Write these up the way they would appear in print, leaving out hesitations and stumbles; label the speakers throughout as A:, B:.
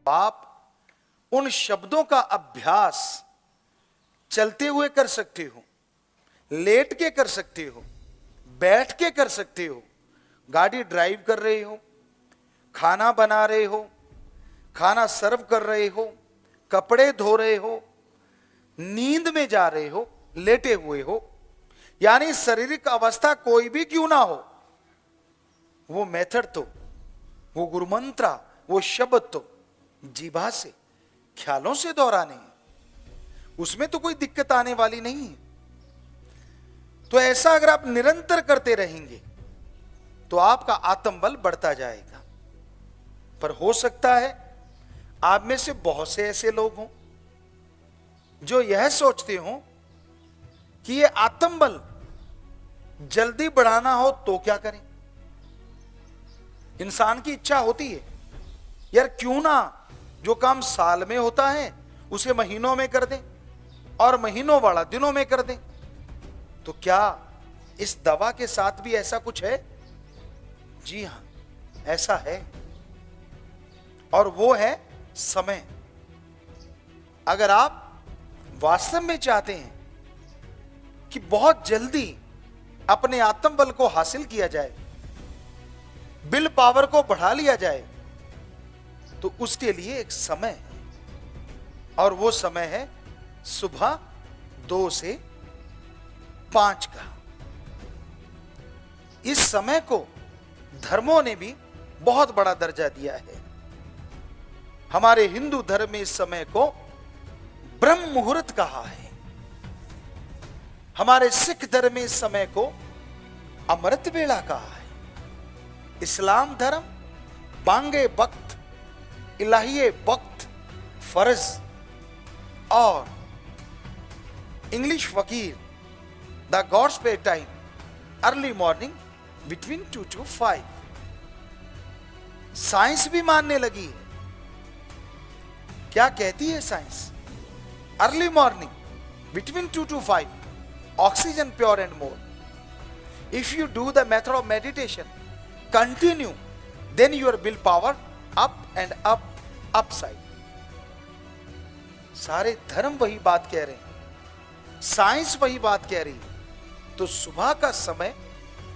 A: आप उन शब्दों का अभ्यास चलते हुए कर सकते हो, लेट के कर सकते हो, बैठ के कर सकते हो, गाड़ी ड्राइव कर रहे हो, खाना बना रहे हो, खाना सर्व कर रहे हो, कपड़े धो रहे हो, नींद में जा रहे हो, लेटे हुए हो, यानी शारीरिक अवस्था कोई भी क्यों ना हो, वो मेथड तो, वो गुरुमंत्र, वो शब्द तो जीभा से, ख्यालों से दोहराने हैं, उसमें तो कोई दिक्कत आने वाली नहीं है। तो ऐसा अगर आप निरंतर करते रहेंगे तो आपका आत्मबल बढ़ता जाएगा। पर हो सकता है आप में से बहुत से ऐसे लोग हों जो यह सोचते हो कि ये आत्मबल जल्दी बढ़ाना हो तो क्या करें। इंसान की इच्छा होती है, यार क्यों ना जो काम साल में होता है उसे महीनों में कर दें और महीनों वाला दिनों में कर दें। तो क्या इस दवा के साथ भी ऐसा कुछ है? जी हां, ऐसा है, और वो है समय। अगर आप वास्तव में चाहते हैं कि बहुत जल्दी अपने आत्मबल को हासिल किया जाए, विल पावर को बढ़ा लिया जाए, तो उसके लिए एक समय है, और वो समय है सुबह 2 से 5 का। इस समय को धर्मों ने भी बहुत बड़ा दर्जा दिया है। हमारे हिंदू धर्म में इस समय को ब्रह्म मुहूर्त कहा है। हमारे सिख धर्म में इस समय को अमृत वेला कहा है। इस्लाम धर्म बांगे वक्त, इलाहिये वक्त, फर्ज, और इंग्लिश फकीर the God's pay time early morning between 2 to 5। Science भी मानने लगी है। क्या कहती है science? Early morning between 2 to 5, oxygen pure and more. If you do the method of meditation continue, then your will power up and up, upside. सारे धर्म वही बात कह रहे हैं, साइंस वही बात कह रही है। तो सुबह का समय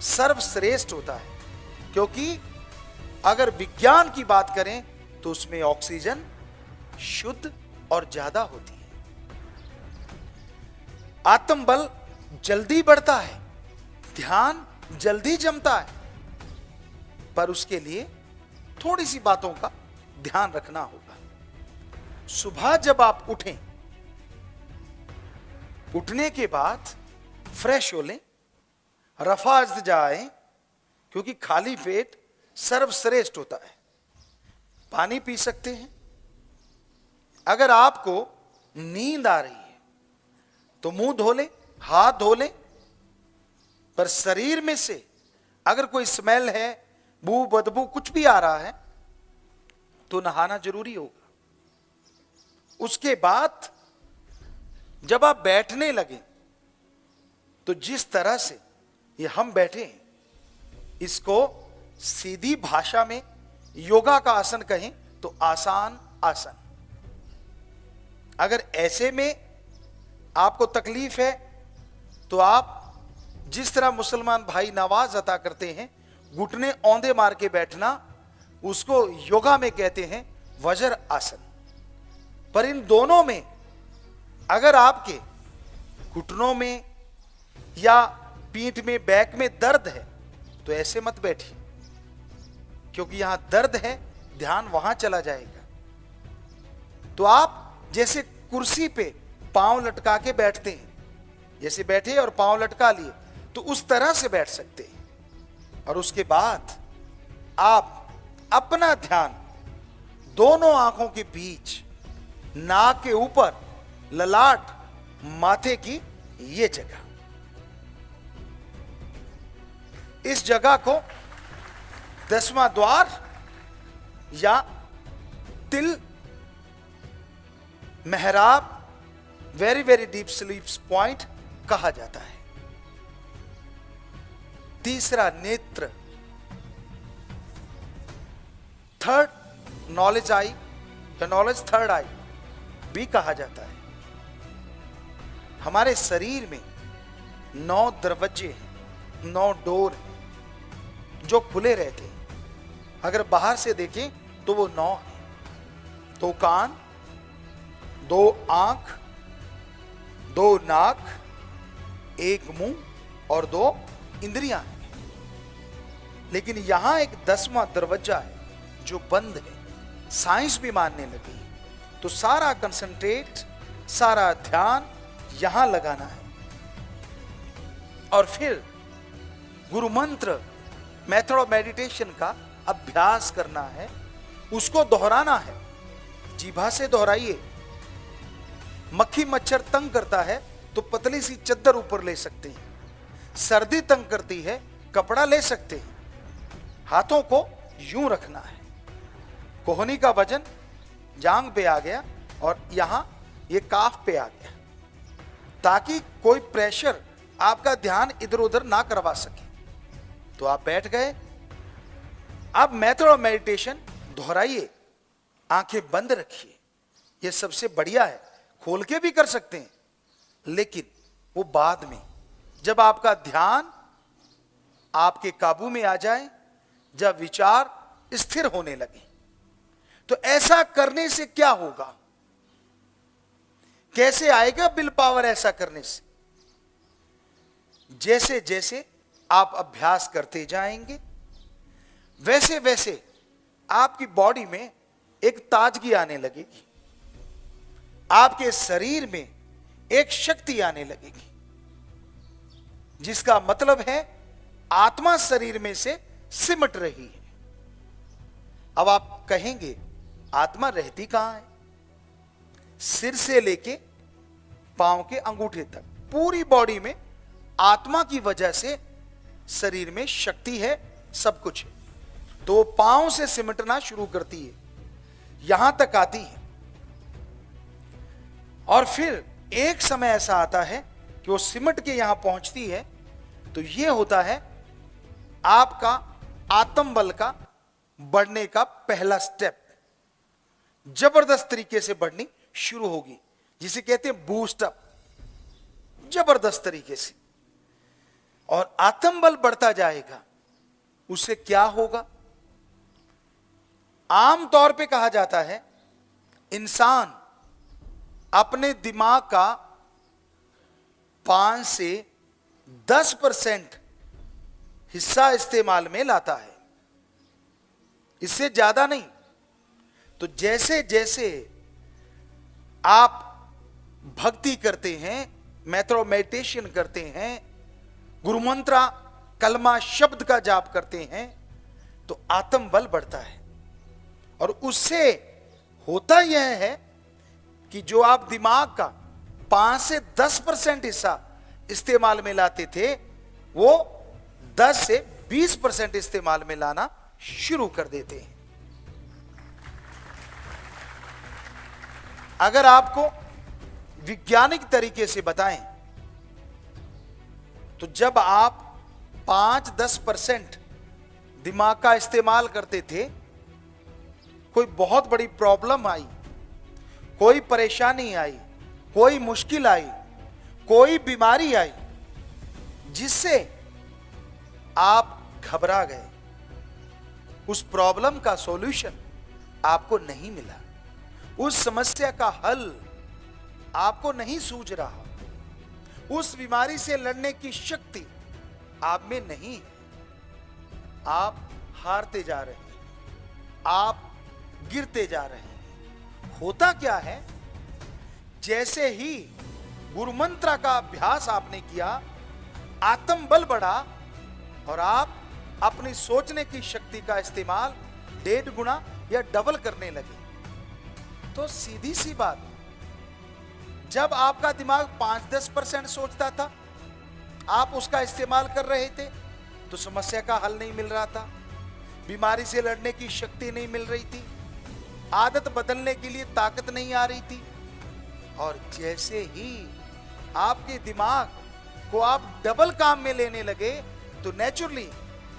A: सर्वश्रेष्ठ होता है, क्योंकि अगर विज्ञान की बात करें तो उसमें ऑक्सीजन शुद्ध और ज्यादा होती है। आत्मबल जल्दी बढ़ता है, ध्यान जल्दी जमता है, पर उसके लिए थोड़ी सी बातों का ध्यान रखना होगा। सुबह जब आप उठें, उठने के बाद फ्रेश हो लें, रफा जाएं, क्योंकि खाली पेट सर्वश्रेष्ठ होता है। पानी पी सकते हैं। अगर आपको नींद आ रही है तो मुंह धो लें, हाथ धो लें, पर शरीर में से अगर कोई स्मेल है, बू बदबू कुछ भी आ रहा है, तो नहाना जरूरी होगा। उसके बाद जब आप बैठने लगे तो जिस तरह से ये हम बैठे हैं, इसको सीधी भाषा में योगा का आसन कहें तो आसान आसन। अगर ऐसे में आपको तकलीफ है तो आप जिस तरह मुसलमान भाई नवाज अता करते हैं, घुटने औंधे मार के बैठना, उसको योगा में कहते हैं वज्र आसन। पर इन दोनों में अगर आपके घुटनों में या पीठ में, बैक में दर्द है तो ऐसे मत बैठिए, क्योंकि यहां दर्द है, ध्यान वहां चला जाएगा। तो आप जैसे कुर्सी पे पांव लटका के बैठते हैं, जैसे बैठे और पांव लटका लिए, तो उस तरह से बैठ सकते हैं। और उसके बाद आप अपना ध्यान दोनों आंखों के बीच, नाक के ऊपर, ललाट, माथे की ये जगह, इस जगह को 10वां द्वार या तिल, मेहराब, very very deep sleep point कहा जाता है। तीसरा नेत्र, थर्ड नॉलेज आई, या नॉलेज थर्ड आई भी कहा जाता है। हमारे शरीर में 9 दरवाजे हैं, 9 डोर हैं जो खुले रहते हैं। अगर बाहर से देखें तो वो 9 हैं। 2 कान, 2 आंख, 2 नाक, 1 मुंह और 2 इंद्रियां हैं। लेकिन यहां एक 10वां दरवाजा है जो बंद है। साइंस भी मानने लगी। तो सारा कंसंट्रेट, सारा ध्यान यहां लगाना है और फिर गुरु मंत्र, मेथड ऑफ मेडिटेशन का अभ्यास करना है, उसको दोहराना है। जीभा से दोहराइए। मक्खी मच्छर तंग करता है तो पतली सी चद्दर ऊपर ले सकते हैं। सर्दी तंग करती है, कपड़ा ले सकते हैं। हाथों को यूं रखना है। कोहनी का वजन जांग पे आ गया और यहां ये काफ पे आ गया, ताकि कोई प्रेशर आपका ध्यान इधर उधर ना करवा सके। तो आप बैठ गए। अब मेथड ऑफ मेडिटेशन दोहराइए। आंखें बंद रखिए। यह सबसे बढ़िया है। खोल के भी कर सकते हैं, लेकिन वो बाद में, जब आपका ध्यान आपके काबू में आ जाए, जब विचार स्थिर होने लगे। तो ऐसा करने से क्या होगा? कैसे आएगा विल पावर ऐसा करने से? जैसे जैसे आप अभ्यास करते जाएंगे, वैसे वैसे आपकी बॉडी में एक ताजगी आने लगेगी। आपके शरीर में एक शक्ति आने लगेगी, जिसका मतलब है आत्मा शरीर में से सिमट रही है। अब आप कहेंगे, आत्मा रहती कहां है? सिर से लेके पांव के अंगूठे तक पूरी बॉडी में आत्मा की वजह से शरीर में शक्ति है, सब कुछ है। तो पांव से सिमटना शुरू करती है, यहां तक आती है। और फिर एक समय ऐसा आता है कि वो सिमट के यहां पहुंचती है। तो यह होता है आपका आत्मबल का बढ़ने का पहला स्टेप। जबरदस्त तरीके से बढ़नी शुरू होगी, जिसे कहते हैं बूस्ट अप, जबरदस्त तरीके से। और आत्मबल बढ़ता जाएगा। उससे क्या होगा? आमतौर पे कहा जाता है, इंसान अपने दिमाग का 5 से 10% हिस्सा इस्तेमाल में लाता है, इससे ज्यादा नहीं। तो जैसे जैसे आप भक्ति करते हैं, मेथड ऑफ मेडिटेशन करते हैं, गुरु मंत्र कलमा शब्द का जाप करते हैं, तो आत्मबल बढ़ता है। और उससे होता यह है कि जो आप दिमाग का 5 से 10% हिस्सा इस्तेमाल में लाते थे, वो 10 से 20% इस्तेमाल में लाना शुरू कर देते हैं। अगर आपको वैज्ञानिक तरीके से बताएं, तो जब आप 5-10% दिमाग का इस्तेमाल करते थे, कोई बहुत बड़ी प्रॉब्लम आई, कोई परेशानी आई, कोई मुश्किल आई, कोई बीमारी आई, जिससे आप घबरा गए, उस प्रॉब्लम का सॉल्यूशन आपको नहीं मिला, उस समस्या का हल आपको नहीं सूझ रहा, उस बीमारी से लड़ने की शक्ति आप में नहीं है, आप हारते जा रहे हैं, आप गिरते जा रहे हैं। होता क्या है, जैसे ही गुरु मंत्र का अभ्यास आपने किया, आत्मबल बढ़ा और आप अपनी सोचने की शक्ति का इस्तेमाल 1.5 गुना या डबल करने लगे। तो सीधी सी बात, जब आपका दिमाग 5-10% सोचता था, आप उसका इस्तेमाल कर रहे थे, तो समस्या का हल नहीं मिल रहा था, बीमारी से लड़ने की शक्ति नहीं मिल रही थी, आदत बदलने के लिए ताकत नहीं आ रही थी। और जैसे ही आपके दिमाग को आप डबल काम में लेने लगे, तो नेचुरली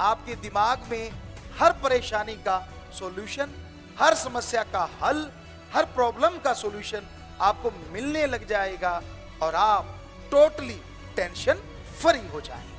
A: आपके दिमाग में हर परेशानी का सॉल्यूशन, हर समस्या का हल हर प्रॉब्लम का सॉल्यूशन आपको मिलने लग जाएगा और आप टोटली टेंशन फ्री हो जाएंगे।